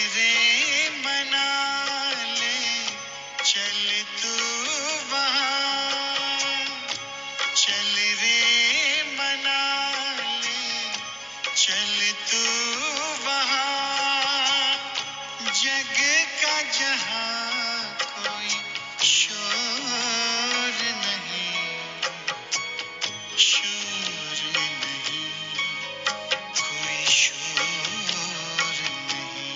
रे मना ले, चल तू वहाँ, चल रे मना ले, चल तू वहाँ, जग का जहाँ कोई शोर नहीं, शोर नहीं, कोई शोर नहीं।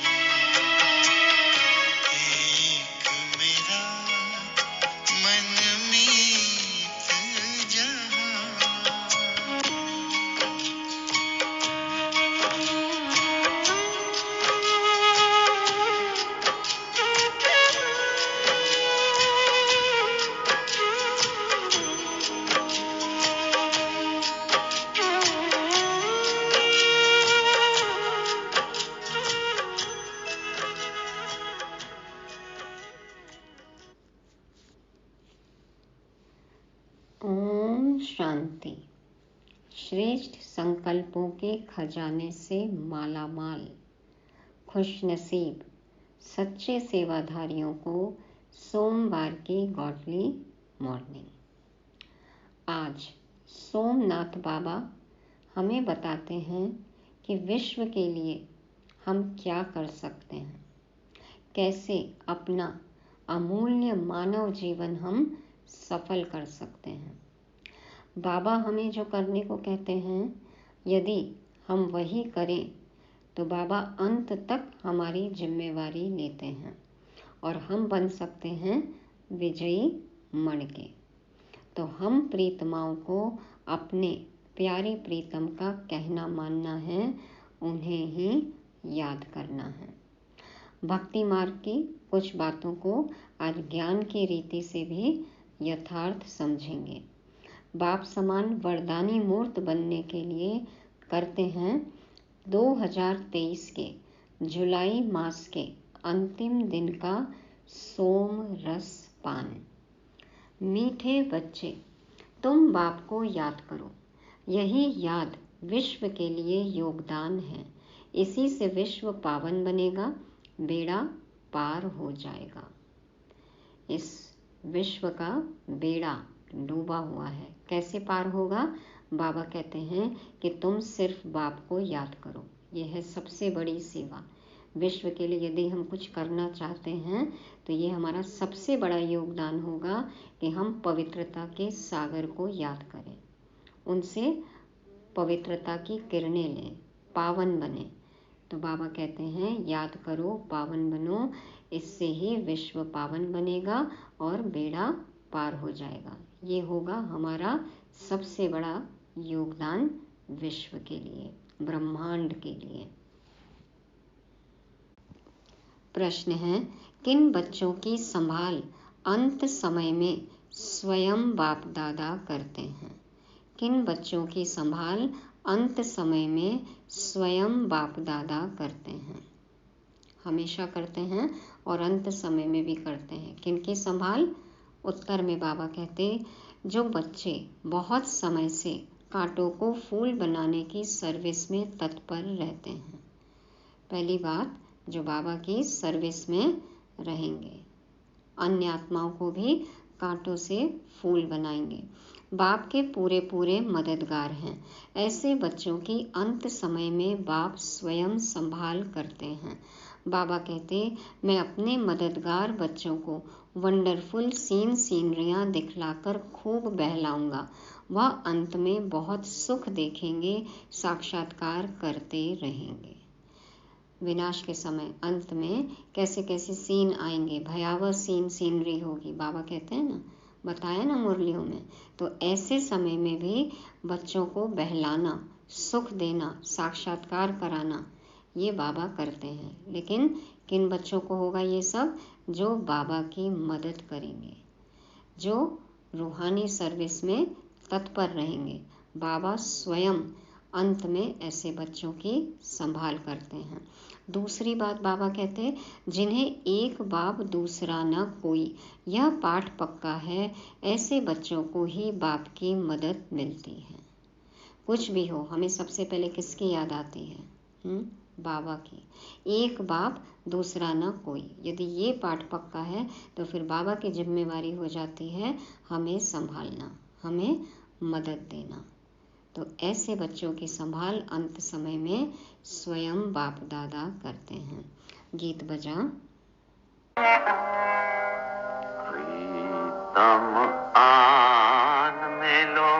एक मेरा मनमीत जहाँ। ओम शांति। श्रेष्ठ संकल्पों के खजाने से मालामाल खुशनसीब सच्चे सेवाधारियों को सोमवार की गॉडली मॉर्निंग। आज सोमनाथ बाबा हमें बताते हैं कि विश्व के लिए हम क्या कर सकते हैं, कैसे अपना अमूल्य मानव जीवन हम सफल कर सकते हैं। बाबा हमें जो करने को कहते हैं, यदि हम वही करें तो बाबा अंत तक हमारी जिम्मेवारी लेते हैं और हम बन सकते हैं विजयी मण के। तो हम प्रीतमाओं को अपने प्यारे प्रीतम का कहना मानना है, उन्हें ही याद करना है। भक्ति मार्ग की कुछ बातों को आज ज्ञान की रीति से भी यथार्थ समझेंगे। बाप समान वरदानी मूर्त बनने के लिए करते हैं 2023 के जुलाई मास के अंतिम दिन का सोम रस पान। मीठे बच्चे, तुम बाप को याद करो। यही याद विश्व के लिए योगदान है। इसी से विश्व पावन बनेगा, बेड़ा पार हो जाएगा। इस विश्व का बेड़ा डूबा हुआ है, कैसे पार होगा? बाबा कहते हैं कि तुम सिर्फ बाप को याद करो। यह है सबसे बड़ी सेवा। विश्व के लिए यदि हम कुछ करना चाहते हैं तो ये हमारा सबसे बड़ा योगदान होगा कि हम पवित्रता के सागर को याद करें, उनसे पवित्रता की किरणें लें, पावन बने। तो बाबा कहते हैं याद करो, पावन बनो, इससे ही विश्व पावन बनेगा और बेड़ा पार हो जाएगा। ये होगा हमारा सबसे बड़ा योगदान विश्व के लिए, ब्रह्मांड के लिए। प्रश्न है, किन बच्चों की संभाल अंत समय में स्वयं बाप दादा करते हैं? किन बच्चों की संभाल अंत समय में स्वयं बाप दादा करते हैं? हमेशा करते हैं और अंत समय में भी करते हैं। किनकी संभाल? उत्तर में बाबा कहते, जो बच्चे बहुत समय से कांटों को फूल बनाने की सर्विस में तत्पर रहते हैं। पहली बात, जो बाबा की सर्विस में रहेंगे, अन्य आत्माओं को भी कांटों से फूल बनाएंगे, बाप के पूरे पूरे मददगार हैं। ऐसे बच्चों की अंत समय में बाप स्वयं संभाल करते हैं। बाबा कहते, मैं अपने मददगार बच्चों को वंडरफुल सीनरियाँ दिखलाकर खूब बहलाऊंगा। वह अंत में बहुत सुख देखेंगे, साक्षात्कार करते रहेंगे। विनाश के समय अंत में कैसे कैसे सीन आएंगे, भयावह सीनरी होगी। बाबा कहते हैं ना, बताया ना मुरलियों में। तो ऐसे समय में भी बच्चों को बहलाना, सुख देना, साक्षात्कार कराना, ये बाबा करते हैं। लेकिन किन बच्चों को होगा ये सब? जो बाबा की मदद करेंगे, जो रूहानी सर्विस में तत्पर रहेंगे। बाबा स्वयं अंत में ऐसे बच्चों की संभाल करते हैं। दूसरी बात बाबा कहते, जिन्हें एक बाप दूसरा न कोई, यह पाठ पक्का है। ऐसे बच्चों को ही बाप की मदद मिलती है। कुछ भी हो, हमें सबसे पहले किसकी याद आती है? बाबा की। एक बाप दूसरा न कोई। यदि ये पाठ पक्का है तो फिर बाबा की जिम्मेवारी हो जाती है हमें संभालना, हमें मदद देना। तो ऐसे बच्चों की संभाल अंत समय में स्वयं बाप दादा करते हैं। गीत बजा। प्रीतम आन मिलो,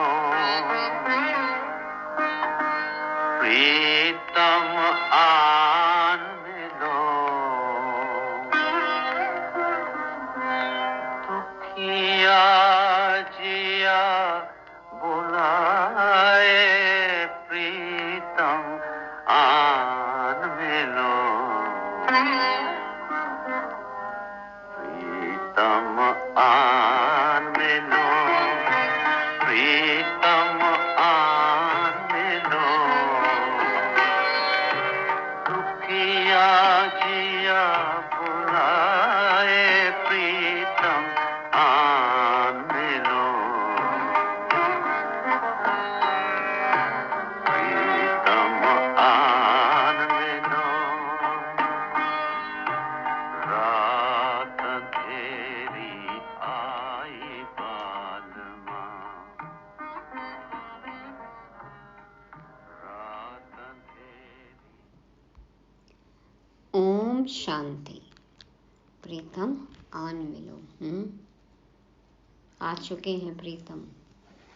प्रीतम आन मिलो, दुखिया जिया बुलाए, प्रीतम आन मिलो, प्रीतम आन मिलो, प्रीतम आन मिलो, दुखिया जिया बुलाए, प्रीतम आन मिलो, प्रीतम आन मिलो, रात अंधेरी आई बालमा, रात अंधेरी। ओम शांति। प्रीतम आन मिलो। आ चुके हैं प्रीतम।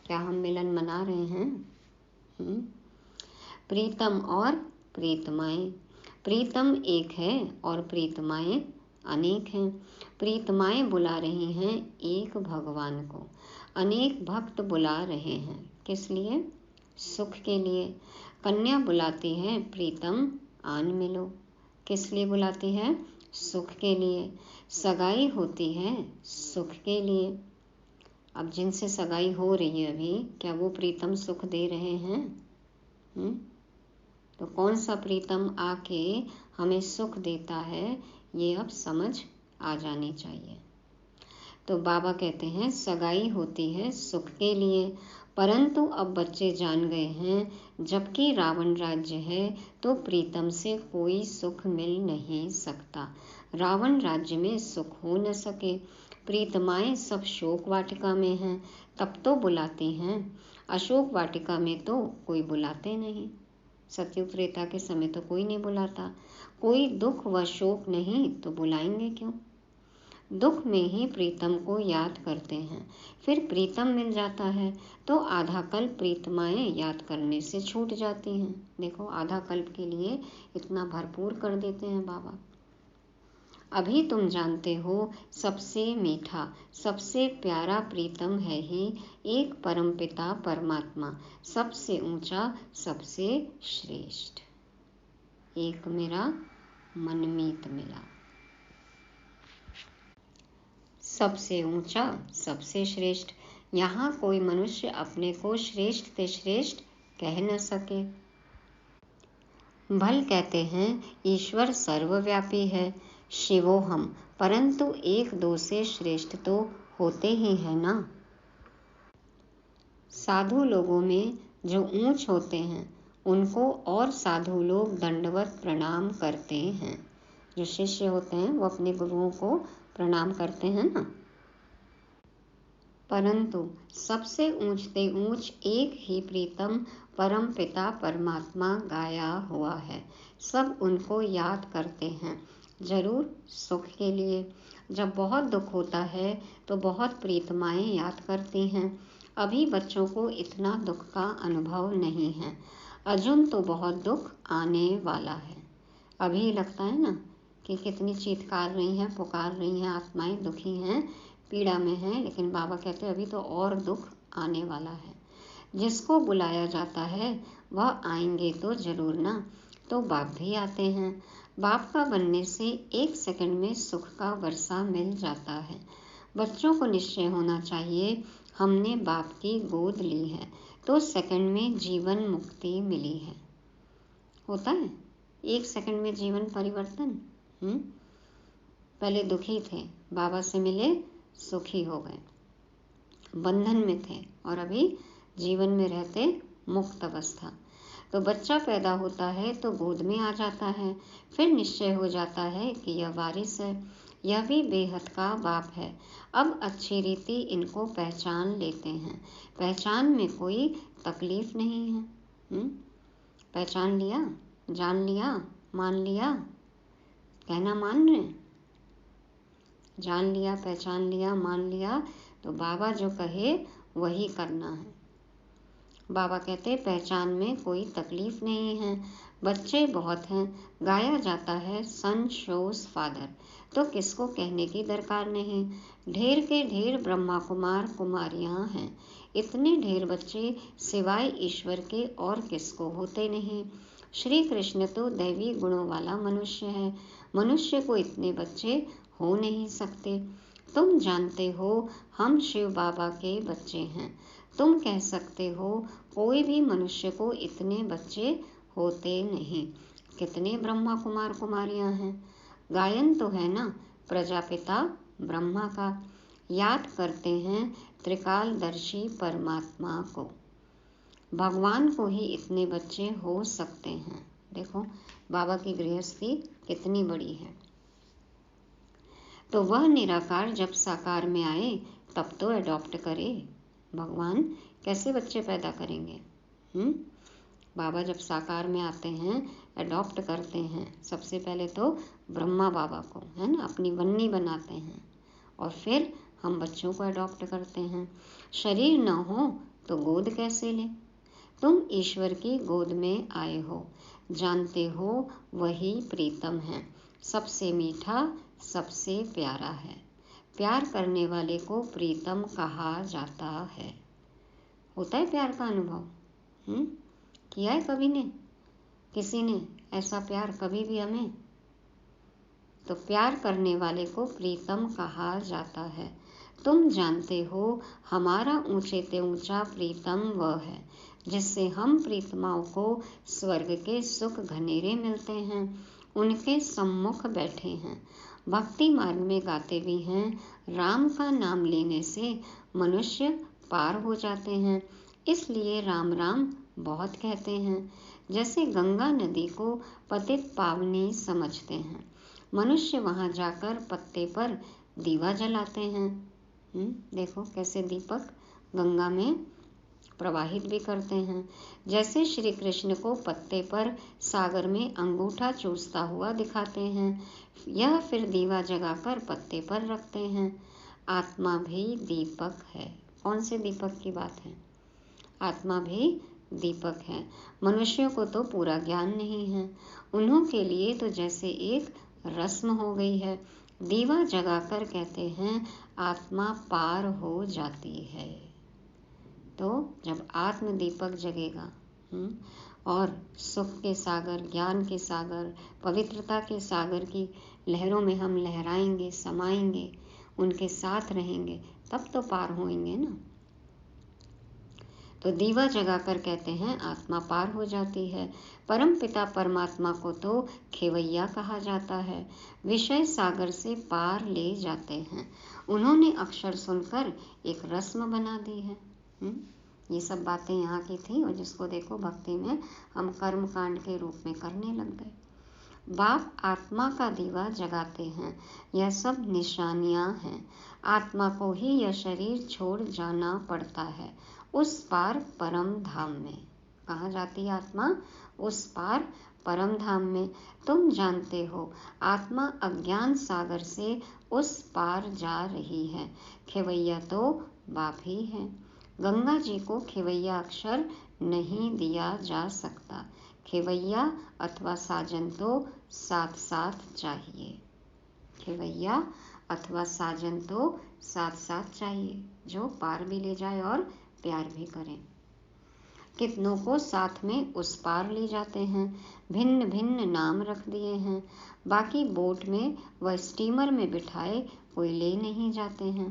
क्या हम मिलन मना रहे हैं? प्रीतम और प्रीतमाएं। प्रीतम एक है और प्रीतमाएं अनेक हैं। प्रीतमाएं बुला रही हैं एक भगवान को, अनेक भक्त बुला रहे हैं। किस लिए? सुख के लिए। कन्या बुलाती है प्रीतम आन मिलो। किस लिए बुलाती है? सुख के लिए। सगाई होती है सुख के लिए। अब जिनसे सगाई हो रही है अभी, क्या वो प्रीतम सुख दे रहे हैं? तो कौन सा प्रीतम आके हमें सुख देता है, ये अब समझ आ जानी चाहिए। तो बाबा कहते हैं सगाई होती है सुख के लिए, परंतु अब बच्चे जान गए हैं जबकि रावण राज्य है तो प्रीतम से कोई सुख मिल नहीं सकता। रावण राज्य में सुख हो न सके। प्रीतमाएं सब शोक वाटिका में हैं, तब तो बुलाती हैं। अशोक वाटिका में तो कोई बुलाते नहीं। सत्युग त्रेता के समय तो कोई नहीं बुलाता। कोई दुख व शोक नहीं तो बुलाएंगे क्यों? दुख में ही प्रीतम को याद करते हैं, फिर प्रीतम मिल जाता है तो आधा कल्प प्रीतमाएं याद करने से छूट जाती हैं। देखो, आधा कल्प के लिए इतना भरपूर कर देते हैं बाबा। अभी तुम जानते हो सबसे मीठा सबसे प्यारा प्रीतम है ही एक परमपिता परमात्मा, सबसे ऊंचा सबसे श्रेष्ठ। एक मेरा मनमीत मिला। सबसे ऊंचा सबसे श्रेष्ठ। यहाँ कोई मनुष्य अपने को श्रेष्ठ से श्रेष्ठ कह न सके। भल कहते हैं ईश्वर सर्वव्यापी है, शिवोहम, परंतु एक दो से श्रेष्ठ तो होते ही है ना। साधु लोगों में जो ऊंच होते हैं उनको और साधु लोग दंडवत प्रणाम करते हैं। जो शिष्य होते हैं वो अपने गुरुओं को प्रणाम करते हैं ना। परंतु सबसे ऊंचते ऊंच एक ही प्रीतम परम पिता परमात्मा गाया हुआ है। सब उनको याद करते हैं, जरूर सुख के लिए। जब बहुत दुख होता है तो बहुत प्रीतमाएं याद करती हैं। अभी बच्चों को इतना दुख का अनुभव नहीं है, अजुन तो बहुत दुख आने वाला है। अभी लगता है ना कि कितनी चीत्कार रही हैं, पुकार रही हैं, आत्माएं दुखी हैं, पीड़ा में हैं, लेकिन बाबा कहते हैं अभी तो और दुख आने वाला है। जिसको बुलाया जाता है वह आएंगे तो जरूर ना। तो बाप भी आते हैं। बाप का बनने से एक सेकंड में सुख का वर्षा मिल जाता है। बच्चों को निश्चय होना चाहिए हमने बाप की गोद ली है तो सेकंड में जीवन मुक्ति मिली है। होता है एक सेकंड में जीवन परिवर्तन। पहले दुखी थे, बाबा से मिले, सुखी हो गए, बंधन में थे और अभी जीवन में रहते मुक्त अवस्था। तो बच्चा पैदा होता है तो गोद में आ जाता है, फिर निश्चय हो जाता है कि यह वारिस है, यह भी बेहद का बाप है। अब अच्छी रीति इनको पहचान लेते हैं, पहचान में कोई तकलीफ नहीं है। पहचान लिया, जान लिया, मान लिया, कहना मान रहे, जान लिया, पहचान लिया, मान लिया, तो बाबा जो कहे वही करना है। बाबा कहते पहचान में कोई तकलीफ नहीं है, बच्चे बहुत हैं, गाया जाता है सन शोज फादर, तो किसको कहने की दरकार नहीं। ढेर के ढेर ब्रह्मा कुमार कुमारियां हैं, इतने ढेर बच्चे सिवाय ईश्वर के और किसको होते नहीं। श्री कृष्ण तो दैवी गुणों वाला मनुष्य है, मनुष्य को इतने बच्चे हो नहीं सकते। तुम जानते हो हम शिव बाबा के बच्चे हैं, तुम कह सकते हो कोई भी मनुष्य को इतने बच्चे होते नहीं। कितने ब्रह्मा कुमार कुमारियां हैं। गायन तो है ना प्रजापिता ब्रह्मा का, याद करते हैं त्रिकालदर्शी परमात्मा को, भगवान को ही इतने बच्चे हो सकते हैं। देखो बाबा की गृहस्थी कितनी बड़ी है। तो वह निराकार जब साकार में आए तब तो अडॉप्ट करे। भगवान कैसे बच्चे पैदा करेंगे? बाबा जब साकार में आते हैं अडॉप्ट करते हैं, सबसे पहले तो ब्रह्मा बाबा को, है ना, अपनी वन्नी बनाते हैं और फिर हम बच्चों को अडॉप्ट करते हैं। शरीर न हो तो गोद कैसे ले? तुम ईश्वर की गोद में आए हो, जानते हो वही प्रीतम है, सबसे मीठा सबसे प्यारा है। प्यार करने वाले को प्रीतम कहा जाता है। होता है प्यार का अनुभव? किया है कभी ने, किसी ने ऐसा प्यार कभी भी हमें? तो प्यार करने वाले को प्रीतम कहा जाता है। तुम जानते हो हमारा ऊंचे से ऊंचा प्रीतम वह है जिससे हम प्रीतमाओं को स्वर्ग के सुख घनेरे मिलते हैं, उनके सम्मुख बैठे हैं। भक्ति मार्ग में गाते भी हैं, राम का नाम लेने से मनुष्य पार हो जाते हैं, इसलिए राम राम बहुत कहते हैं। जैसे गंगा नदी को पतित पावनी समझते हैं, मनुष्य वहां जाकर पत्ते पर दीवा जलाते हैं। देखो कैसे दीपक गंगा में प्रवाहित भी करते हैं। जैसे श्री कृष्ण को पत्ते पर सागर में अंगूठा चूसता हुआ दिखाते हैं, यह फिर दीवा जगाकर पत्ते पर रखते हैं। आत्मा भी दीपक है। कौन से दीपक की बात है? आत्मा भी दीपक है। मनुष्यों को तो पूरा ज्ञान नहीं है, उन्हों के लिए तो जैसे एक रस्म हो गई है। दीवा जगाकर कहते हैं आत्मा पार हो जाती है। तो जब आत्म दीपक जगेगा और सुख के सागर, ज्ञान के सागर, पवित्रता के सागर की लहरों में हम लहराएंगे, समाएंगे, उनके साथ रहेंगे, तब तो पार होएंगे ना। तो दीवा जगाकर कहते हैं आत्मा पार हो जाती है। परम पिता परमात्मा को तो खेवैया कहा जाता है, विषय सागर से पार ले जाते हैं। उन्होंने अक्षर सुनकर एक रस्म बना दी है। ये सब बातें यहाँ की थी और जिसको देखो भक्ति में हम कर्म कांड के रूप में करने लग गए। बाप आत्मा का दीवा जगाते हैं, यह सब निशानियां हैं। आत्मा को ही यह शरीर छोड़ जाना पड़ता है, उस पार परम धाम में। कहाँ जाती है आत्मा? उस पार परम धाम में। तुम जानते हो आत्मा अज्ञान सागर से उस पार जा रही है। खेवैया तो बाप ही है। गंगा जी को खेवैया अक्षर नहीं दिया जा सकता। खेवैया अथवा साजन तो साथ साथ चाहिए। खेवैया अथवा साजन तो साथ साथ चाहिए, जो पार भी ले जाए और प्यार भी करें। कितनों को साथ में उस पार ले जाते हैं, भिन्न भिन्न नाम रख दिए हैं। बाकी बोट में व स्टीमर में बिठाए कोई ले नहीं जाते हैं।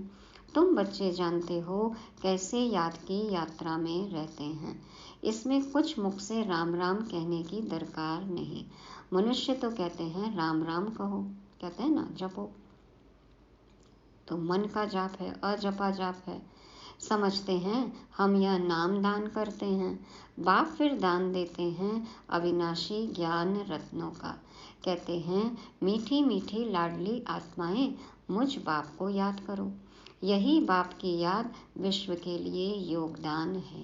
तुम बच्चे जानते हो कैसे याद की यात्रा में रहते हैं। इसमें कुछ मुख से राम राम कहने की दरकार नहीं। मनुष्य तो कहते हैं राम राम कहो, कहते हैं ना जपो, तो मन का जाप है, अजपा जाप है। समझते हैं हम यह नाम दान करते हैं। बाप फिर दान देते हैं अविनाशी ज्ञान रत्नों का। कहते हैं मीठी मीठी लाडली आत्माएं मुझ बाप को याद करो। यही बाप की याद विश्व के लिए योगदान है।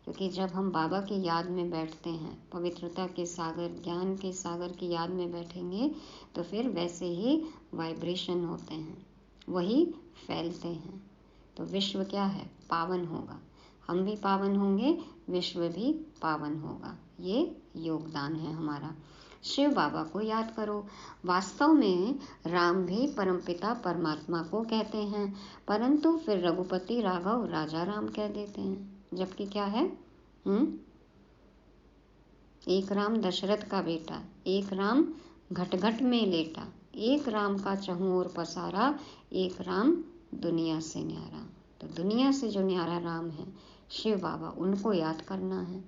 क्योंकि जब हम बाबा की याद में बैठते हैं, पवित्रता के सागर, ज्ञान के सागर की याद में बैठेंगे, तो फिर वैसे ही वाइब्रेशन होते हैं, वही फैलते हैं। तो विश्व क्या है? पावन होगा। हम भी पावन होंगे, विश्व भी पावन होगा। ये योगदान है हमारा। शिव बाबा को याद करो। वास्तव में राम भी परमपिता परमात्मा को कहते हैं, परंतु फिर रघुपति राघव राजा राम कह देते हैं। जबकि क्या है? एक राम दशरथ का बेटा, एक राम घट घट में लेटा, एक राम का चहुं ओर पसारा, एक राम दुनिया से न्यारा। तो दुनिया से जो न्यारा राम है शिव बाबा, उनको याद करना है।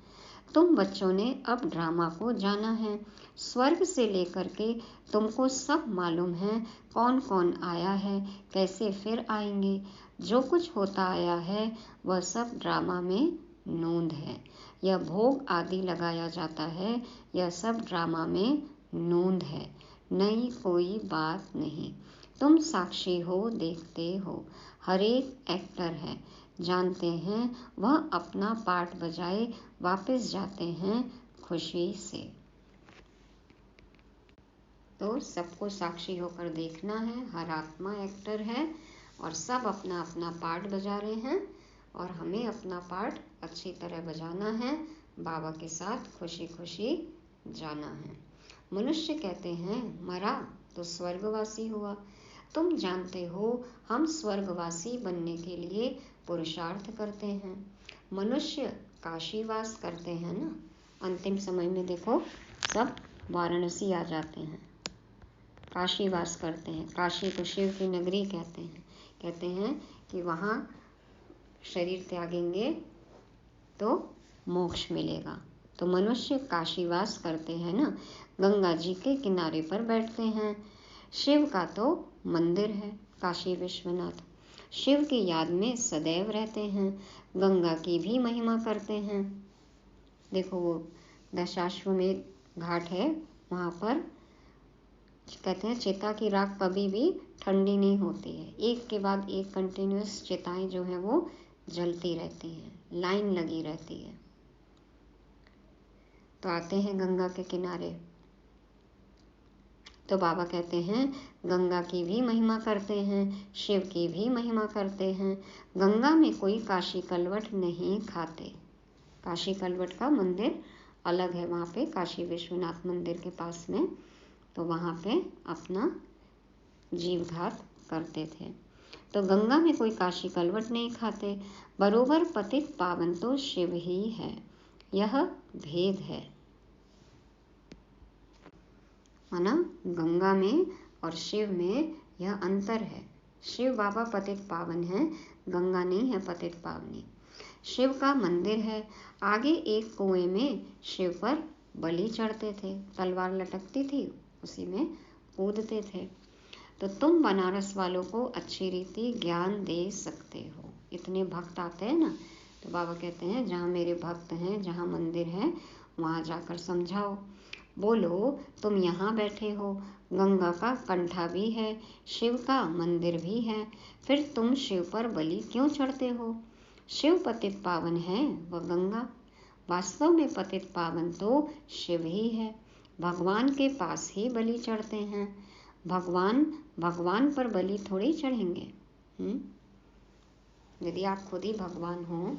तुम बच्चों ने अब ड्रामा को जाना है। स्वर्ग से लेकर के तुमको सब मालूम है कौन कौन आया है, कैसे फिर आएंगे। जो कुछ होता आया है वह सब ड्रामा में नोंद है। यह भोग आदि लगाया जाता है, यह सब ड्रामा में नोंद है, नई कोई बात नहीं। तुम साक्षी हो, देखते हो। हर एक एक्टर है, जानते हैं वह अपना पार्ट बजाए वापस जाते हैं खुशी से। तो सबको साक्षी होकर देखना है। हर आत्मा एक्टर है और सब अपना अपना पार्ट बजा रहे हैं, और हमें अपना पार्ट अच्छी तरह बजाना है, बाबा के साथ खुशी खुशी जाना है। मनुष्य कहते हैं मरा तो स्वर्गवासी हुआ। तुम जानते हो हम स्वर्गवासी बनने के लिए पुरुषार्थ करते हैं। मनुष्य काशीवास करते हैं ना, अंतिम समय में देखो सब वाराणसी आ जाते हैं, काशीवास करते हैं। काशी को शिव की नगरी कहते हैं। कहते हैं कि वहाँ शरीर त्यागेंगे तो मोक्ष मिलेगा। तो मनुष्य काशीवास करते हैं ना, गंगा जी के किनारे पर बैठते हैं। शिव का तो मंदिर है काशी विश्वनाथ, शिव की याद में सदैव रहते हैं। गंगा की भी महिमा करते हैं। देखो वो दशाश्वमेध घाट है, वहाँ पर कहते हैं चिता की राख कभी भी ठंडी नहीं होती है। एक के बाद एक कंटिन्यूस चिताएं जो है वो जलती रहती हैं, लाइन लगी रहती है। तो आते हैं गंगा के किनारे, तो बाबा कहते हैं गंगा की भी महिमा करते हैं, शिव की भी महिमा करते हैं। गंगा में कोई काशी कलवट नहीं खाते। काशी कलवट का मंदिर अलग है, वहाँ पे काशी विश्वनाथ मंदिर के पास में, तो वहाँ पे अपना जीवघात करते थे। तो गंगा में कोई काशी कलवट नहीं खाते। बरोबर पतित पावन तो शिव ही है, यह भेद है। माना गंगा में और शिव में यह अंतर है। शिव बाबा पतित पावन है, गंगा नहीं है पतित पावनी। शिव का मंदिर है, आगे एक कुएं में शिव पर बलि चढ़ते थे, तलवार लटकती थी, उसी में कूदते थे। तो तुम बनारस वालों को अच्छी रीति ज्ञान दे सकते हो। इतने भक्त आते हैं ना, तो बाबा कहते हैं जहाँ मेरे भक्त हैं, जहाँ मंदिर है, वहाँ जाकर समझाओ। बोलो तुम यहाँ बैठे हो, गंगा का कंठा भी है, शिव का मंदिर भी है, फिर तुम शिव पर बलि क्यों चढ़ते हो? शिव पतित पावन है, वह गंगा। वास्तव में पतित पावन तो शिव ही है, भगवान के पास ही बलि चढ़ते हैं। भगवान पर बलि थोड़ी चढ़ेंगे। यदि आप खुद ही भगवान हो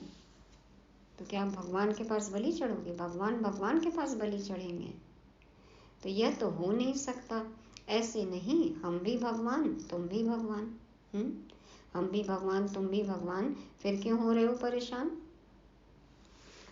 तो क्या आप भगवान के पास बलि चढ़ोगे? भगवान के पास बलि चढ़ेंगे? तो यह तो हो नहीं सकता। ऐसे नहीं, हम भी भगवान तुम भी भगवान, हम भी भगवान तुम भी भगवान, फिर क्यों हो रहे हो परेशान?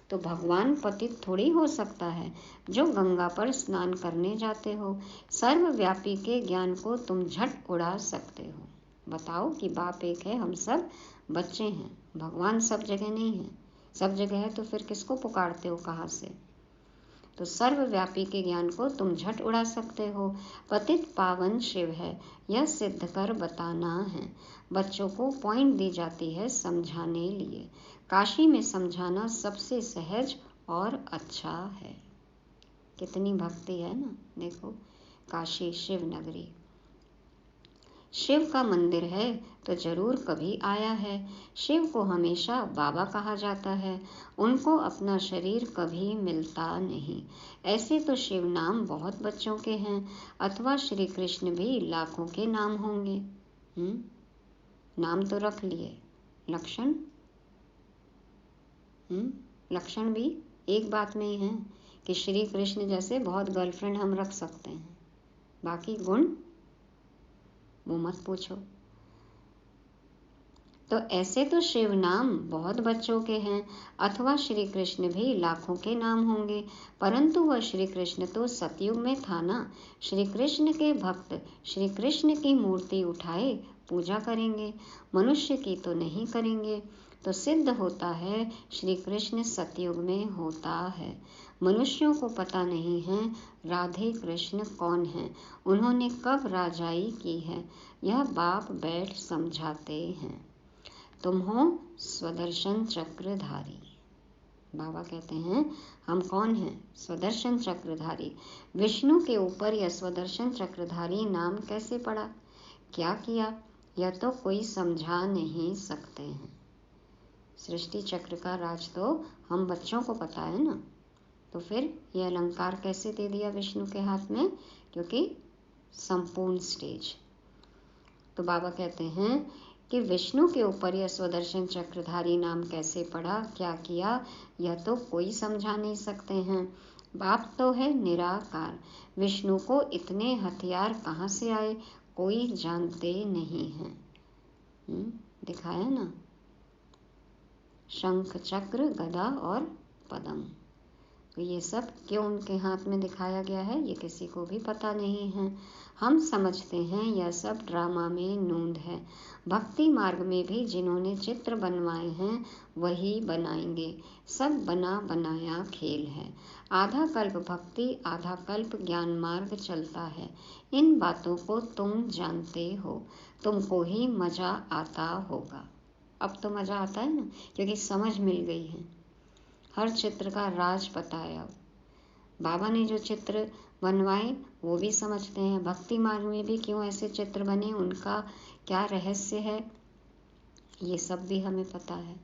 तो भगवान पतित थोड़ी हो सकता है जो गंगा पर स्नान करने जाते हो। सर्वव्यापी के ज्ञान को तुम झट उड़ा सकते हो। बताओ कि बाप एक है, हम सब बच्चे हैं, भगवान सब जगह नहीं है। सब जगह है तो फिर किसको पुकारते हो, कहाँ से? तो सर्वव्यापी के ज्ञान को तुम झट उड़ा सकते हो। पतित पावन शिव है, यह सिद्ध कर बताना है। बच्चों को पॉइंट दी जाती है समझाने लिए। काशी में समझाना सबसे सहज और अच्छा है। कितनी भक्ति है ना, देखो काशी शिव नगरी। शिव का मंदिर है तो जरूर कभी आया है। शिव को हमेशा बाबा कहा जाता है। उनको अपना शरीर कभी मिलता नहीं। ऐसे तो शिव नाम बहुत बच्चों के हैं, अथवा श्री कृष्ण भी लाखों के नाम होंगे। नाम तो रख लिए, लक्षण लक्षण भी एक बात में ही है कि श्री कृष्ण जैसे बहुत गर्लफ्रेंड हम रख सकते हैं, बाकी गुण वो मत पूछो। तो ऐसे तो शिव नाम बहुत बच्चों के हैं, अथवा श्री कृष्ण भी लाखों के नाम होंगे, परंतु वह श्री कृष्ण तो सतयुग में था ना। श्री कृष्ण के भक्त श्री कृष्ण की मूर्ति उठाए पूजा करेंगे, मनुष्य की तो नहीं करेंगे। तो सिद्ध होता है श्री कृष्ण सतयुग में होता है। मनुष्यों को पता नहीं है राधे कृष्ण कौन है, उन्होंने कब राजाई की है, यह बाप बैठ समझाते हैं। तुम हो स्वदर्शन चक्रधारी। बाबा कहते हैं हम कौन हैं? स्वदर्शन चक्रधारी। विष्णु के ऊपर यह स्वदर्शन चक्रधारी नाम कैसे पड़ा, क्या किया, यह तो कोई समझा नहीं सकते हैं। सृष्टि चक्र का राज तो हम बच्चों को पता है ना, तो फिर यह अलंकार कैसे दे दिया विष्णु के हाथ में, क्योंकि संपूर्ण स्टेज। तो बाबा कहते हैं कि विष्णु के ऊपर यह स्वदर्शन चक्रधारी नाम कैसे पड़ा, क्या किया, यह तो कोई समझा नहीं सकते हैं। बाप तो है निराकार, विष्णु को इतने हथियार कहाँ से आए कोई जानते नहीं हैं। दिखाया ना, शंख चक्र गदा और पद्म, तो ये सब क्यों उनके हाथ में दिखाया गया है ये किसी को भी पता नहीं है। हम समझते हैं यह सब ड्रामा में नूंद है। भक्ति मार्ग में भी जिन्होंने चित्र बनवाए हैं वही बनाएंगे, सब बना बनाया खेल है। आधा कल्प भक्ति आधा कल्प ज्ञान मार्ग चलता है। इन बातों को तुम जानते हो, तुमको ही मजा आता होगा। अब तो मजा आता है ना, क्योंकि समझ मिल गई है, हर चित्र का राज पता है। अब बाबा ने जो चित्र बनवाए वो भी समझते हैं, भक्ति मार्ग में भी क्यों ऐसे चित्र बने, उनका क्या रहस्य है, ये सब भी हमें पता है।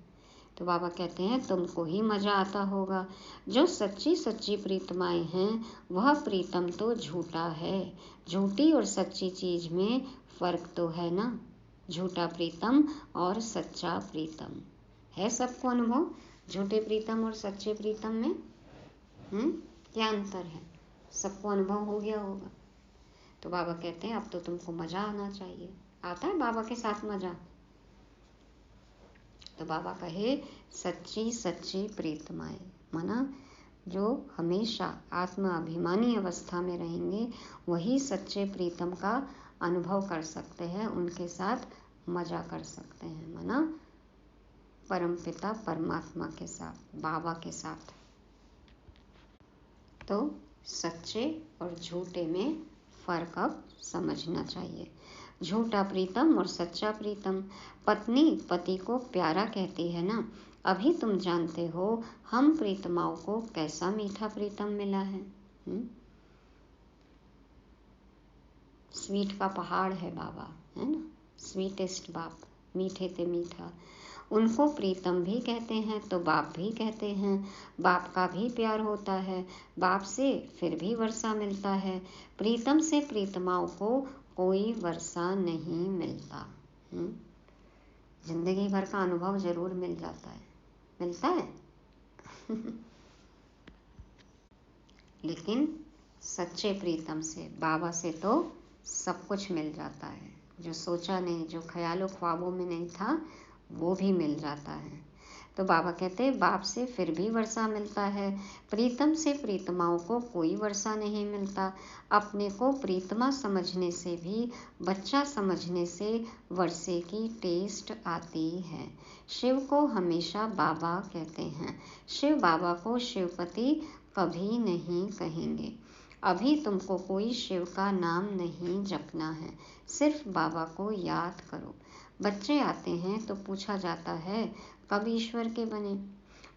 तो बाबा कहते हैं तुमको ही मजा आता होगा। जो सच्ची सच्ची प्रीतमाएं हैं वह प्रीतम तो झूठा है। झूठी और सच्ची चीज में फर्क तो है ना। झूठा प्रीतम और सच्चा प्रीतम है सबको अनुभव। झूठे प्रीतम और सच्चे प्रीतम में क्या अंतर है, सबको अनुभव हो गया होगा। तो बाबा कहते हैं अब तो तुमको मजा आना चाहिए। आता है बाबा के साथ मजा? तो बाबा कहे सच्ची सच्ची प्रीतमाएं, माना जो हमेशा आत्मा अभिमानी अवस्था में रहेंगे वही सच्चे प्रीतम का अनुभव कर सकते हैं, उनके साथ मजा कर सकते हैं, माना परमपिता परमात्मा के साथ, बाबा के साथ। तो सच्चे और झूठे में फर्क अब समझना चाहिए। झूठा प्रीतम और सच्चा प्रीतम। पत्नी पति को प्यारा कहती है ना, अभी तुम जानते हो हम प्रीतमाओं को कैसा मीठा प्रीतम मिला है। स्वीट का पहाड़ है बाबा, है ना, स्वीटेस्ट बाप, मीठे ते मीठा। उनको प्रीतम भी कहते हैं तो बाप भी कहते हैं। बाप का भी प्यार होता है, बाप से फिर भी वर्षा मिलता है। प्रीतम से प्रीतमाओं को कोई वर्षा नहीं मिलता। जिंदगी भर का अनुभव जरूर मिल जाता है, मिलता है लेकिन सच्चे प्रीतम से, बाबा से तो सब कुछ मिल जाता है। जो सोचा नहीं, जो ख्यालों ख्वाबों में नहीं था वो भी मिल जाता है। तो बाबा कहते हैं बाप से फिर भी वर्षा मिलता है, प्रीतम से प्रीतमाओं को कोई वर्षा नहीं मिलता। अपने को प्रीतमा समझने से भी, बच्चा समझने से वर्षे की टेस्ट आती है। शिव को हमेशा बाबा कहते हैं। शिव बाबा को शिवपति कभी नहीं कहेंगे। अभी तुमको कोई शिव का नाम नहीं जपना है, सिर्फ बाबा को याद करो। बच्चे आते हैं तो पूछा जाता है कब ईश्वर के बने।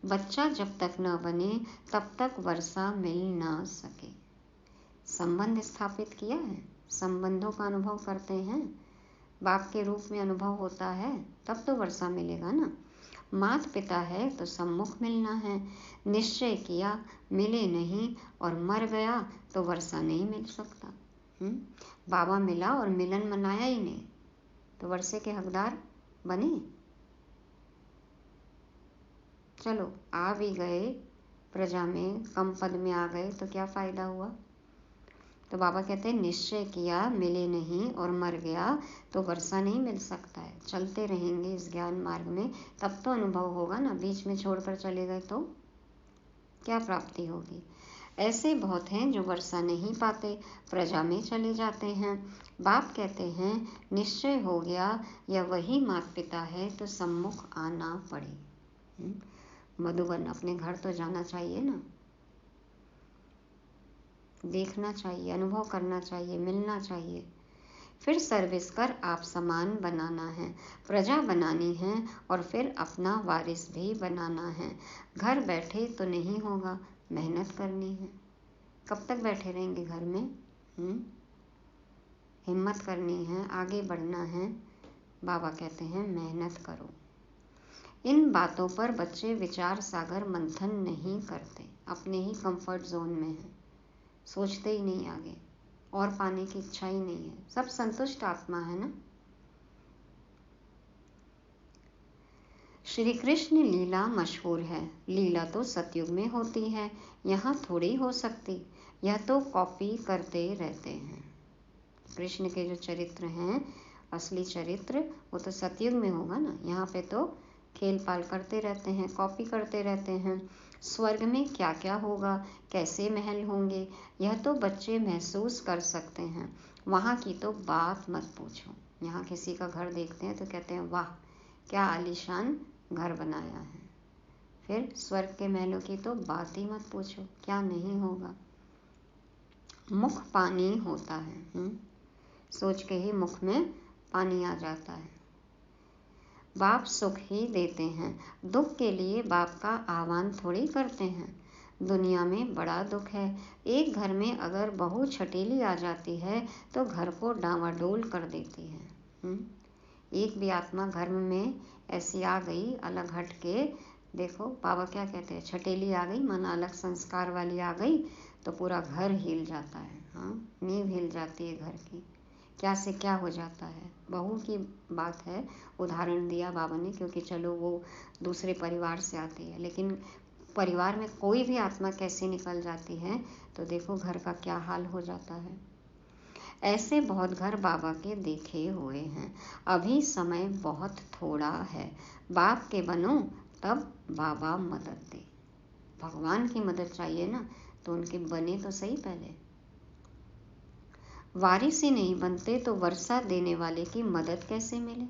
बच्चा जब तक न बने तब तक वर्षा मिल ना सके। संबंध स्थापित किया है, संबंधों का अनुभव करते हैं, बाप के रूप में अनुभव होता है, तब तो वर्षा मिलेगा ना। माता पिता है तो सम्मुख मिलना है। निश्चय किया मिले नहीं और मर गया तो वर्षा नहीं मिल सकता। बाबा मिला और मिलन मनाया ही नहीं तो वर्षे के हकदार बने। चलो आ भी गए प्रजा में, कम पद में आ गए तो क्या फायदा हुआ। तो बाबा कहते हैं निश्चय किया मिले नहीं और मर गया तो वर्षा नहीं मिल सकता है। चलते रहेंगे इस ज्ञान मार्ग में तब तो अनुभव होगा ना। बीच में छोड़कर चले गए तो क्या प्राप्ति होगी। ऐसे बहुत हैं जो वर्षा नहीं पाते, प्रजा में चले जाते हैं। बाप कहते हैं निश्चय हो गया या वही माता पिता है तो सम्मुख आना पड़े। मधुबन अपने घर तो जाना चाहिए ना, देखना चाहिए, अनुभव करना चाहिए, मिलना चाहिए। फिर सर्विस कर आप समान बनाना है, प्रजा बनानी है और फिर अपना वारिस भी बनाना है। घर बैठे तो नहीं होगा, मेहनत करनी है। कब तक बैठे रहेंगे घर में। हिम्मत करनी है, आगे बढ़ना है। बाबा कहते हैं मेहनत करो। इन बातों पर बच्चे विचार सागर मंथन नहीं करते, अपने ही कंफर्ट जोन में हैं, सोचते ही नहीं आगे, और पाने की इच्छा ही नहीं है। सब संतुष्ट आत्मा है ना। श्री कृष्ण लीला मशहूर है। लीला तो सतयुग में होती है, यहाँ थोड़ी हो सकती। यह तो कॉपी करते रहते हैं। कृष्ण के जो चरित्र हैं, असली चरित्र, वो तो सतयुग में होगा ना। यहाँ पे तो खेल पाल करते रहते हैं, कॉपी करते रहते हैं। स्वर्ग में क्या क्या होगा, कैसे महल होंगे, यह तो बच्चे महसूस कर सकते हैं। वहाँ की तो बात मत पूछो। यहाँ किसी का घर देखते हैं तो कहते हैं वाह क्या आलीशान घर बनाया है। फिर स्वर्ग के महलों की तो बात ही मत पूछो, क्या नहीं होगा। मुख पानी होता है, सोच के ही मुख में पानी आ जाता है। बाप सुख ही देते हैं, दुख के लिए बाप का आह्वान थोड़ी करते हैं। दुनिया में बड़ा दुख है। एक घर में अगर बहू छटेली आ जाती है तो घर को डांवाडोल कर देती है। एक भी आत्मा घर में ऐसी आ गई अलग हट के, देखो बाबा क्या कहते हैं, छटेली आ गई माना अलग संस्कार वाली आ गई तो पूरा घर हिल जाता है। नींव हिल जाती है घर की, क्या से क्या हो जाता है। बहू की बात है, उदाहरण दिया बाबा ने, क्योंकि चलो वो दूसरे परिवार से आती है, लेकिन परिवार में कोई भी आत्मा कैसे निकल जाती है तो देखो घर का क्या हाल हो जाता है। ऐसे बहुत घर बाबा के देखे हुए हैं। अभी समय बहुत थोड़ा है, बाप के बनो तब बाबा मदद दे। भगवान की मदद चाहिए ना, तो उनके बने तो सही पहले। वारिस ही नहीं बनते तो वर्षा देने वाले की मदद कैसे मिले।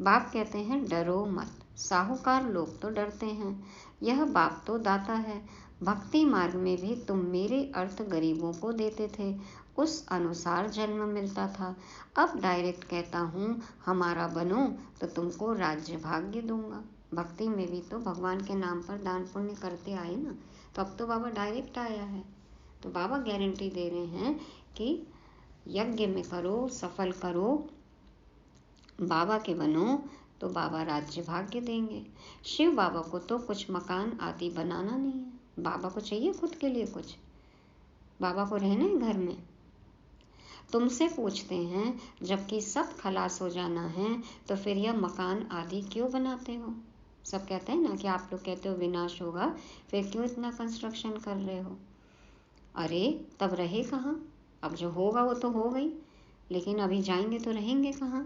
बाप कहते हैं डरो मत, साहूकार लोग तो डरते हैं, यह बाप तो दाता है। भक्ति मार्ग में भी तुम मेरे अर्थ गरीबों को देते थे, उस अनुसार जन्म मिलता था। अब डायरेक्ट कहता हूँ हमारा बनो तो तुमको राज्य भाग्य दूंगा। भक्ति में भी तो भगवान के नाम पर दान पुण्य करते आए ना, तो अब तो बाबा डायरेक्ट आया है। तो बाबा गारंटी दे रहे हैं कि यज्ञ में करो, सफल करो, बाबा के बनो तो बाबा राज्य भाग्य देंगे। शिव बाबा को तो कुछ मकान आदि बनाना नहीं है, बाबा को चाहिए खुद के लिए कुछ, बाबा को रहना है घर में। तुमसे पूछते हैं जबकि सब खलास हो जाना है तो फिर यह मकान आदि क्यों बनाते हो। सब कहते हैं ना कि आप लोग कहते हो विनाश होगा, फिर क्यों इतना कंस्ट्रक्शन कर रहे हो। अरे तब रहे कहाँ, अब जो होगा वो तो हो गई, लेकिन अभी जाएंगे तो रहेंगे कहाँ।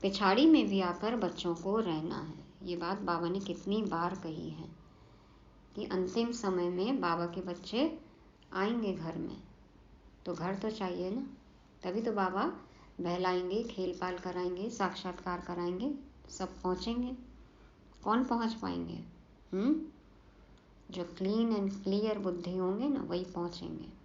पिछाड़ी में भी आकर बच्चों को रहना है। ये बात बाबा ने कितनी बार कही है कि अंतिम समय में बाबा के बच्चे आएंगे घर में, तो घर तो चाहिए ना, तभी तो बाबा बहलाएंगे, खेल पाल कराएंगे, साक्षात्कार कराएंगे, सब पहुँचेंगे। कौन पहुँच पाएंगे। जो क्लीन एंड क्लियर बुद्धि होंगे ना, वही पहुंचेंगे।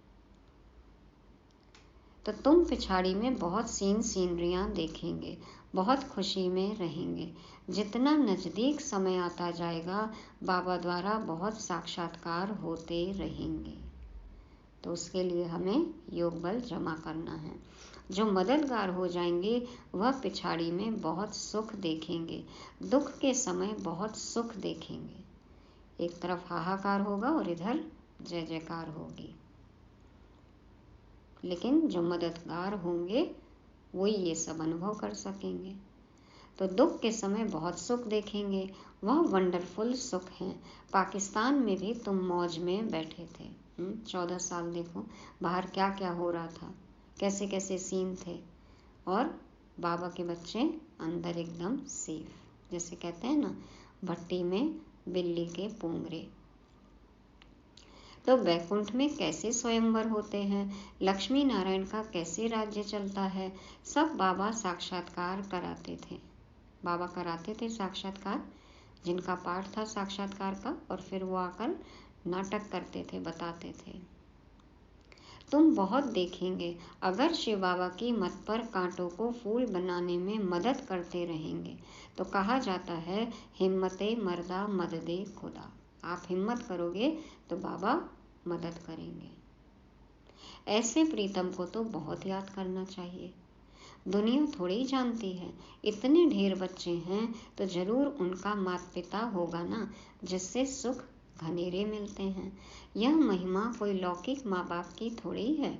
तो तुम पिछाड़ी में बहुत सीनरियां देखेंगे, बहुत खुशी में रहेंगे। जितना नज़दीक समय आता जाएगा, बाबा द्वारा बहुत साक्षात्कार होते रहेंगे। तो उसके लिए हमें योग बल जमा करना है। जो मददगार हो जाएंगे वह पिछाड़ी में बहुत सुख देखेंगे, दुख के समय बहुत सुख देखेंगे। एक तरफ हाहाकार होगा और इधर जय जयकार होगी। लेकिन जो मददगार होंगे वही ये सब अनुभव कर सकेंगे। तो दुख के समय बहुत सुख देखेंगे, वह वंडरफुल सुख है। पाकिस्तान में भी तुम मौज में बैठे थे, 14 साल। देखो बाहर क्या क्या हो रहा था, कैसे कैसे सीन थे, और बाबा के बच्चे अंदर एकदम सेफ। जैसे कहते हैं ना, भट्टी में बिल्ली के पोंगरे। तो वैकुंठ में कैसे स्वयंवर होते हैं, लक्ष्मी नारायण का कैसे राज्य चलता है, सब बाबा साक्षात्कार कराते थे। बाबा कराते थे साक्षात्कार, जिनका पाठ था साक्षात्कार का, और फिर वो आकर नाटक करते थे, बताते थे। तुम बहुत देखेंगे अगर शिव बाबा की मत पर कांटों को फूल बनाने में मदद करते रहेंगे। तो कहा जाता है, हिम्मते मर्दा मददे खुदा। आप हिम्मत करोगे तो बाबा मदद करेंगे। ऐसे प्रीतम को तो बहुत याद करना चाहिए। दुनिया थोड़ी जानती है, इतने ढेर बच्चे हैं तो जरूर उनका माता पिता होगा ना, जिससे सुख घनेरे मिलते हैं। यह महिमा कोई लौकिक माँ बाप की थोड़ी है।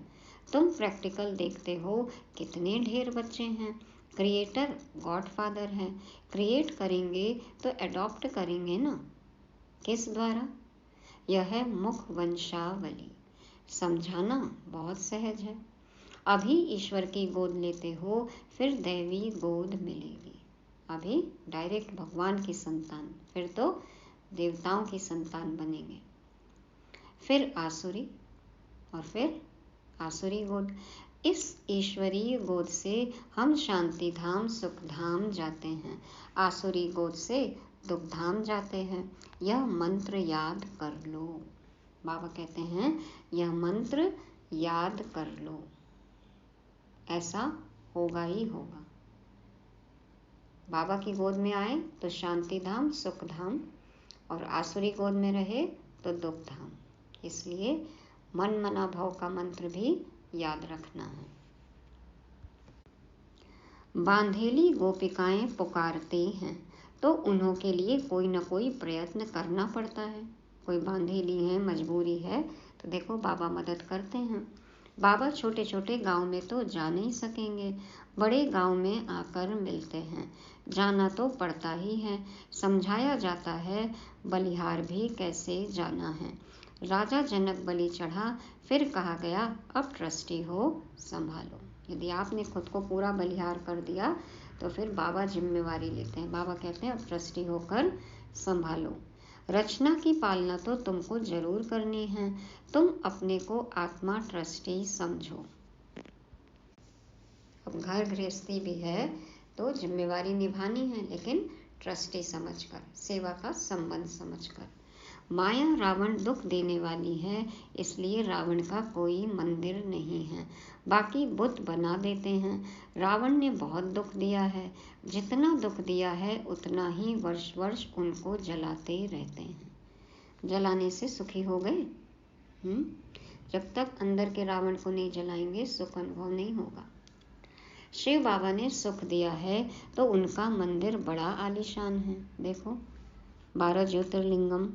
तुम प्रैक्टिकल देखते हो, कितने ढेर बच्चे हैं। क्रिएटर गॉड फादर है, क्रिएट करेंगे तो एडॉप्ट करेंगे ना। किस द्वारा? यह है मुख वंशावली। समझाना बहुत सहज है। अभी ईश्वर की गोद लेते हो, फिर दैवी गोद मिलेगी। अभी डायरेक्ट भगवान की संतान, फिर तो देवताओं की संतान बनेंगे, फिर आसुरी, और फिर आसुरी गोद। इस ईश्वरीय गोद से हम शांति धाम सुख धाम जाते हैं, आसुरी गोद से दुख धाम जाते हैं। यह मंत्र याद कर लो। बाबा कहते हैं, यह मंत्र याद कर लो, ऐसा होगा ही होगा। बाबा की गोद में आए तो शांति धाम सुख धाम, और आसुरी गोद में रहे तो दुख धाम। इसलिए मन मना भव का मंत्र भी याद रखना है। बांधेली गोपिकाएं पुकारती हैं तो उन्हों के लिए कोई ना कोई प्रयत्न करना पड़ता है। कोई बांधेली है, मजबूरी है, तो देखो बाबा मदद करते हैं। बाबा छोटे छोटे गांव में तो जा नहीं सकेंगे, बड़े गांव में आकर मिलते हैं। जाना तो पड़ता ही है। समझाया जाता है बलिहार भी कैसे जाना है। राजा जनक बलि चढ़ा, फिर कहा गया अब ट्रस्टी हो संभालो। यदि आपने खुद को पूरा बलिहार कर दिया तो फिर बाबा जिम्मेवारी लेते हैं। बाबा कहते हैं अब ट्रस्टी होकर संभालो। रचना की पालना तो तुमको जरूर करनी है। तुम अपने को आत्मा ट्रस्टी समझो। अब घर गृहस्थी भी है तो जिम्मेवारी निभानी है, लेकिन ट्रस्टी समझकर, सेवा का संबंध समझकर। माया रावण दुख देने वाली है, इसलिए रावण का कोई मंदिर नहीं है। बाकी बुत बना देते हैं। रावण ने बहुत दुख दिया है, जितना दुख दिया है उतना ही वर्ष वर्ष उनको जलाते रहते हैं। जलाने से सुखी हो गए? जब तक अंदर के रावण को नहीं जलाएंगे सुख अनुभव नहीं होगा। शिव बाबा ने सुख दिया है तो उनका मंदिर बड़ा आलीशान है। देखो 12 ज्योतिर्लिंगम,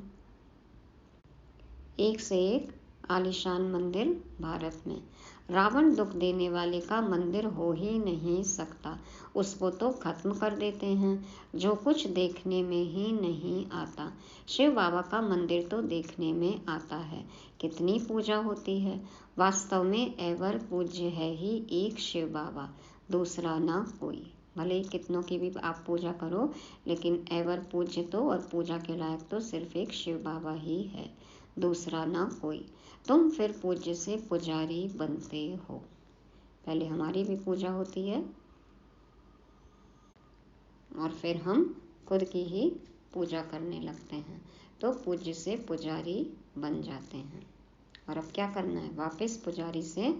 एक से एक आलीशान मंदिर भारत में। रावण दुख देने वाले का मंदिर हो ही नहीं सकता, उसको तो खत्म कर देते हैं। जो कुछ देखने में ही नहीं आता, शिव बाबा का मंदिर तो देखने में आता है। कितनी पूजा होती है। वास्तव में एवर पूज्य है ही एक शिव बाबा, दूसरा ना कोई। भले ही कितनों की भी आप पूजा करो, लेकिन एवर पूज्य तो और पूजा के लायक तो सिर्फ एक शिव बाबा ही है, दूसरा ना कोई। तुम फिर पूज्य से पुजारी बनते हो। पहले हमारी भी पूजा होती है और फिर हम खुद की ही पूजा करने लगते हैं। तो पूज्य से पुजारी बन जाते हैं। और अब क्या करना है? वापस पुजारी से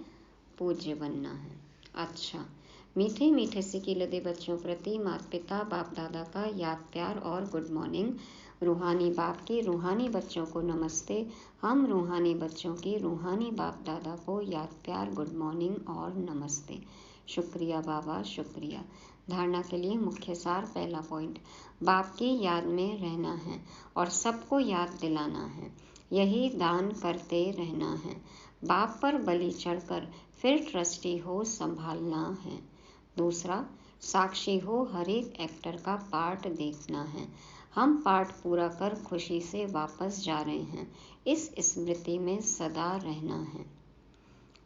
पूज्य बनना है। अच्छा, मीठे मीठे सिक्के लदे बच्चों प्रति माता पिता बाप दादा का याद प्यार और गुड मॉर्निंग। रूहानी बाप की रूहानी बच्चों को नमस्ते। हम रूहानी बच्चों की रूहानी बाप दादा को याद प्यार गुड मॉर्निंग और नमस्ते। शुक्रिया बाबा, शुक्रिया। धारणा के लिए मुख्य सार। पहला पॉइंट, बाप की याद में रहना है और सबको याद दिलाना है। यही दान करते रहना है। बाप पर बलि चढ़कर फिर ट्रस्टी हो संभालना है। दूसरा, साक्षी हो हर एक एक्टर का पार्ट देखना है। हम पार्ट पूरा कर खुशी से वापस जा रहे हैं। इस स्मृति में सदा रहना है।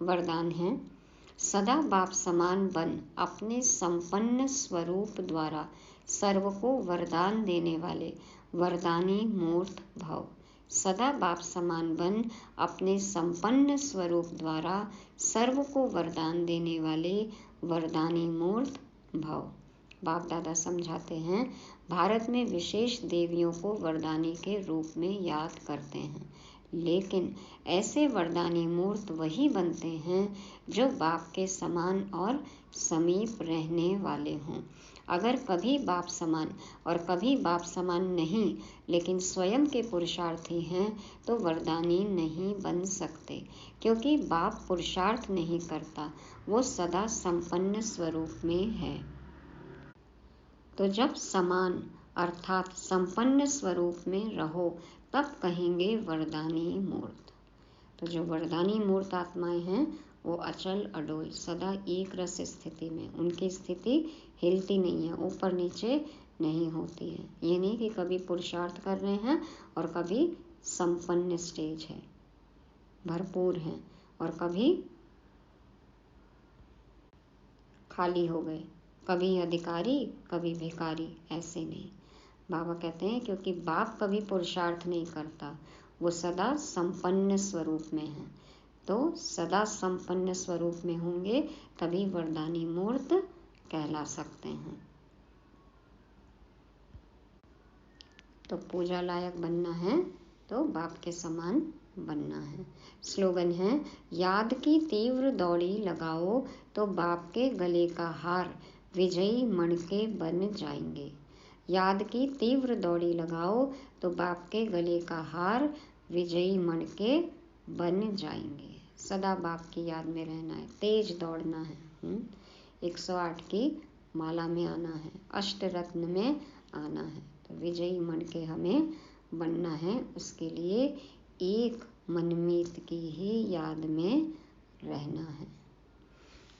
वरदान है, सदा बाप समान बन अपने संपन्न स्वरूप द्वारा सर्व को वरदान देने वाले वरदानी मूर्त भव। सदा बाप समान बन अपने संपन्न स्वरूप द्वारा सर्व को वरदान देने वाले वरदानी मूर्त भव। बाप दादा समझाते हैं, भारत में विशेष देवियों को वरदानी के रूप में याद करते हैं, लेकिन ऐसे वरदानी मूर्त वही बनते हैं जो बाप के समान और समीप रहने वाले हों। अगर कभी बाप समान और कभी बाप समान नहीं, लेकिन स्वयं के पुरुषार्थी हैं, तो वरदानी नहीं बन सकते, क्योंकि बाप पुरुषार्थ नहीं करता, वो सदा संपन्न स्वरूप में है। तो जब समान अर्थात संपन्न स्वरूप में रहो, तब कहेंगे वरदानी मूर्त। तो जो वरदानी मूर्त आत्माएं हैं, वो अचल अडोल सदा एक रस स्थिति में, उनकी स्थिति हिलती नहीं है, ऊपर नीचे नहीं होती है। ये नहीं कि कभी पुरुषार्थ कर रहे हैं और कभी संपन्न स्टेज है, भरपूर है, और कभी खाली हो गए, कभी अधिकारी कभी भिखारी, ऐसे नहीं। बाबा कहते हैं क्योंकि बाप कभी पुरुषार्थ नहीं करता, वो सदा संपन्न स्वरूप में है। तो सदा संपन्न स्वरूप में होंगे तभी वरदानी मूर्त कहला सकते हैं। तो पूजा लायक बनना है तो बाप के समान बनना है। स्लोगन है, याद की तीव्र दौड़ी लगाओ तो बाप के गले का हार विजयी मणके बन जाएंगे। याद की तीव्र दौड़ी लगाओ तो बाप के गले का हार विजयी मणके बन जाएंगे। सदा बाप की याद में रहना है, तेज दौड़ना है, 108 की माला में आना है, अष्टरत्न में आना है। तो विजयी मणके हमें बनना है, उसके लिए एक मनमीत की ही याद में रहना है।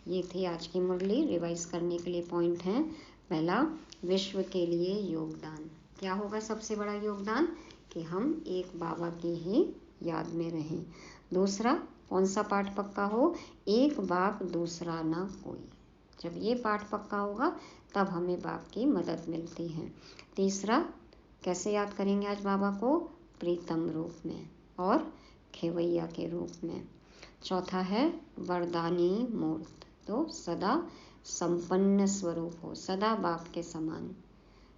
ये थी आज की मुरली। रिवाइज करने के लिए पॉइंट है, पहला, विश्व के लिए योगदान। क्या होगा सबसे बड़ा योगदान? कि हम एक बाबा की ही याद में रहें। दूसरा, कौन सा पाठ पक्का हो? एक बाप दूसरा ना कोई। जब ये पाठ पक्का होगा तब हमें बाप की मदद मिलती है। तीसरा, कैसे याद करेंगे आज बाबा को? प्रीतम रूप में और खेवैया के रूप में। चौथा है वरदानी मूर्त, तो सदा संपन्न स्वरूप हो, सदा बाप के समान,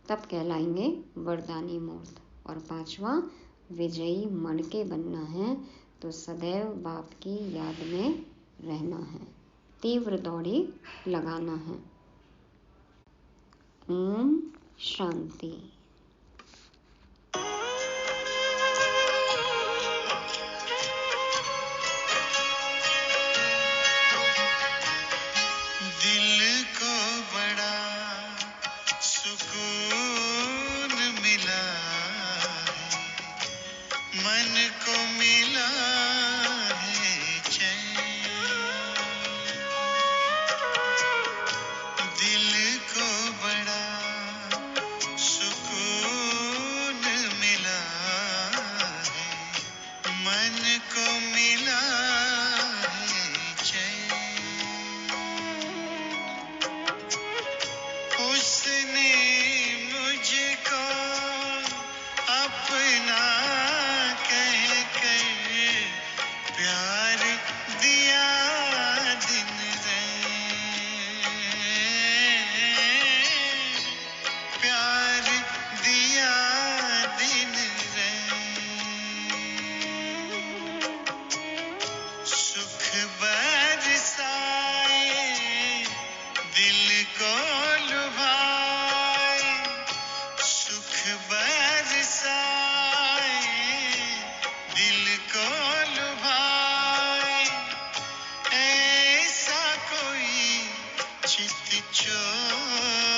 तब कहलाएंगे वरदानी मूर्त। और पांचवा, विजयी मणके बनना है, तो सदैव बाप की याद में रहना है, तीव्र दौड़ी लगाना है। ओम शांति। दिल को बड़ा सुकून मिला है, मन को मिला है चैन। दिल को बड़ा सुकून मिला है, मन को मिला है चैन। उसने मुझको अपना कहकर प्यार दिया दिन दिल को लुभाए, सुख बरसाए, दिल को लुभाए, ऐसा कोई चित चोर